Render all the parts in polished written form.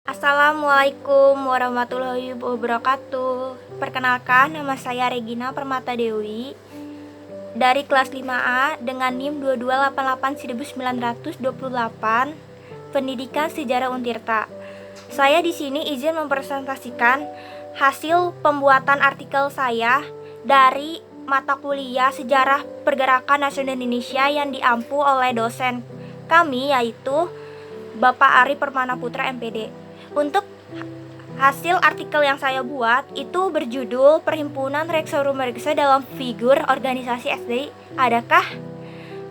Assalamualaikum warahmatullahi wabarakatuh. Perkenalkan, nama saya Regina Permata Dewi dari kelas 5A dengan NIM 22881928, Pendidikan Sejarah Untirta. Saya di sini izin mempresentasikan hasil pembuatan artikel saya dari mata kuliah Sejarah Pergerakan Nasional Indonesia yang diampu oleh dosen kami, yaitu Bapak Ari Permana Putra MPD. Untuk hasil artikel yang saya buat itu berjudul Perhimpunan Reksa dalam Figur Organisasi SDI Adakah?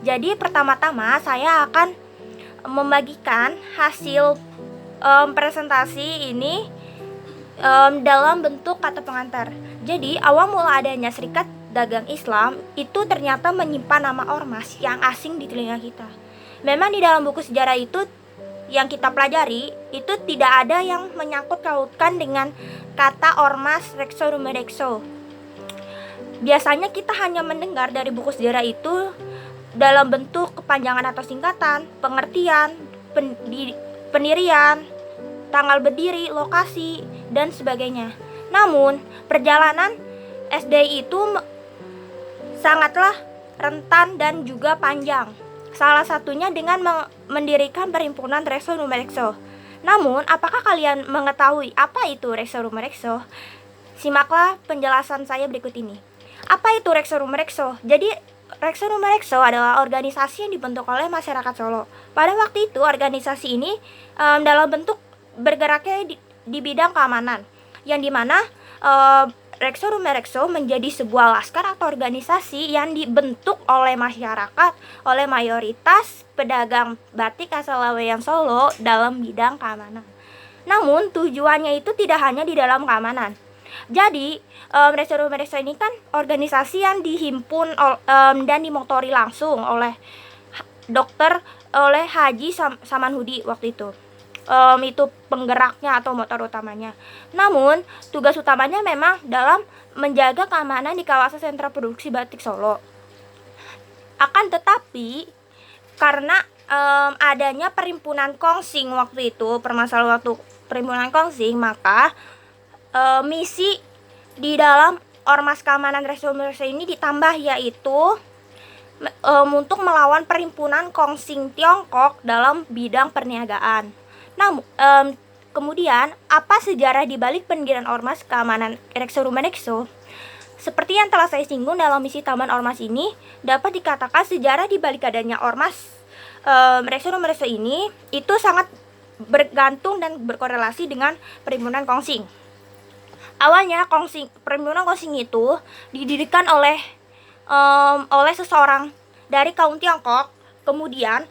Jadi pertama-tama saya akan membagikan hasil presentasi ini dalam bentuk kata pengantar. Jadi awal mula adanya Serikat Dagang Islam itu ternyata menyimpan nama ormas yang asing di telinga kita. Memang di dalam buku sejarah itu yang kita pelajari itu tidak ada yang menyangkut pautkan dengan kata ormas Rekso Rumedekso. Biasanya kita hanya mendengar dari buku sejarah itu dalam bentuk kepanjangan atau singkatan, pengertian, pendirian, tanggal berdiri, lokasi, dan sebagainya. Namun, perjalanan SDI itu sangatlah rentan dan juga panjang. Salah satunya dengan mendirikan perhimpunan Rekso Rumedekso. Namun, apakah kalian mengetahui apa itu Rekso Rumedekso? Simaklah penjelasan saya berikut ini. Apa itu Rekso Rumedekso? Jadi, Rekso Rumedekso adalah organisasi yang dibentuk oleh masyarakat Solo. Pada waktu itu, organisasi ini dalam bentuk bergeraknya di bidang keamanan, yang dimana Rekso Rumedekso menjadi sebuah laskar atau organisasi yang dibentuk oleh masyarakat, oleh mayoritas pedagang batik asal Laweyan Solo dalam bidang keamanan. Namun tujuannya itu tidak hanya di dalam keamanan. Jadi Rekso Rumedekso ini kan organisasi yang dihimpun dan dimotori langsung oleh oleh Haji Samanhudi waktu itu. Itu penggeraknya atau motor utamanya. Namun tugas utamanya memang dalam menjaga keamanan di kawasan sentra produksi batik Solo. Akan tetapi karena adanya perhimpunan Kongsing waktu itu, permasalahan waktu perhimpunan Kongsing, maka misi di dalam ormas keamanan Rekso Rumedekso ini ditambah, yaitu untuk melawan perhimpunan Kongsing Tiongkok dalam bidang perniagaan. Namun, kemudian apa sejarah dibalik pendirian ormas keamanan Rekso Rumedekso? Seperti yang telah saya singgung dalam misi taman ormas ini, dapat dikatakan sejarah dibalik adanya ormas Rekso Rumedekso ini itu sangat bergantung dan berkorelasi dengan perhimpunan Kongsing. Awalnya perhimpunan Kongsing itu didirikan oleh seseorang dari kaum Tiongkok. Kemudian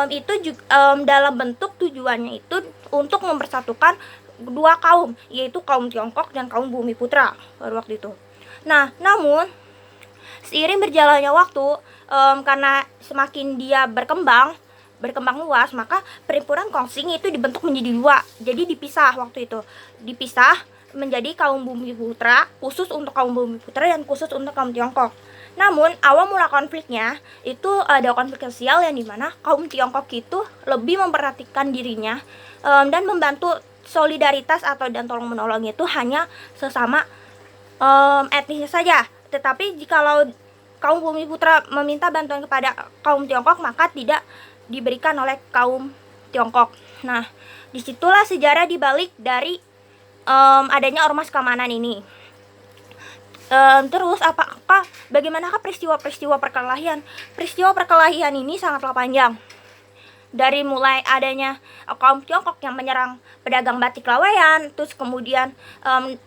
itu juga dalam bentuk tujuannya itu untuk mempersatukan dua kaum, yaitu kaum Tiongkok dan kaum Bumiputra pada waktu itu. Nah, namun seiring berjalannya waktu, karena semakin dia berkembang luas, maka perhimpunan Kongsing itu dibentuk menjadi dua. Jadi dipisah waktu itu, menjadi kaum Bumiputra, khusus untuk kaum Bumiputra dan khusus untuk kaum Tiongkok. Namun awal mula konfliknya itu ada konflik sosial yang dimana kaum Tiongkok itu lebih memperhatikan dirinya dan membantu solidaritas dan tolong menolong itu hanya sesama etnisnya saja. Tetapi jikalau kaum Bumiputra meminta bantuan kepada kaum Tiongkok, maka tidak diberikan oleh kaum Tiongkok. Nah, disitulah sejarah dibalik dari adanya ormas keamanan ini. Terus bagaimanakah peristiwa perkelahian? Peristiwa perkelahian ini sangatlah panjang. Dari mulai adanya kaum Tiongkok yang menyerang pedagang batik Laweyan, terus kemudian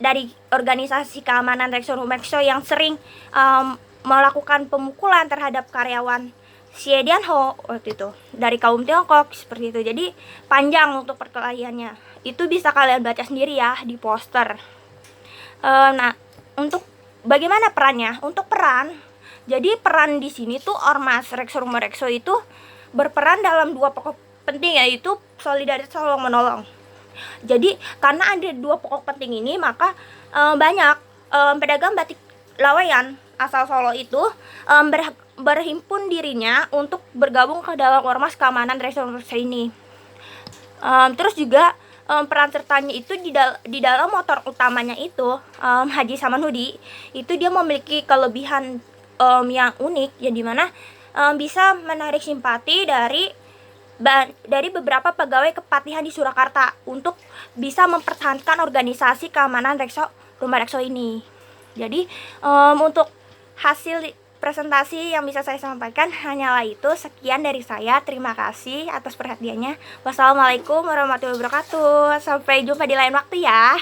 dari organisasi keamanan Rekso Rumedekso yang sering melakukan pemukulan terhadap karyawan Xie Dianho waktu itu dari kaum Tiongkok, seperti itu. Jadi panjang untuk perkelahiannya. Itu bisa kalian baca sendiri ya di poster. Nah, untuk bagaimana perannya? Untuk peran Jadi peran di sini tuh Ormas Rekso Rumah Rekso itu berperan dalam dua pokok penting, yaitu solidaritas tolong menolong. Jadi karena ada dua pokok penting ini, maka banyak pedagang batik Laweyan asal Solo itu berhimpun dirinya untuk bergabung ke dalam Ormas Keamanan Rekso ini. Terus juga peran sertanya itu di dalam motor utamanya itu, Haji Samanhudi itu dia memiliki kelebihan yang unik, ya dimana bisa menarik simpati dari beberapa pegawai kepatihan di Surakarta untuk bisa mempertahankan organisasi keamanan Rumah Rekso ini. Jadi untuk hasil presentasi yang bisa saya sampaikan hanyalah itu. Sekian dari saya, terima kasih atas perhatiannya. Wassalamualaikum warahmatullahi wabarakatuh. Sampai jumpa di lain waktu ya.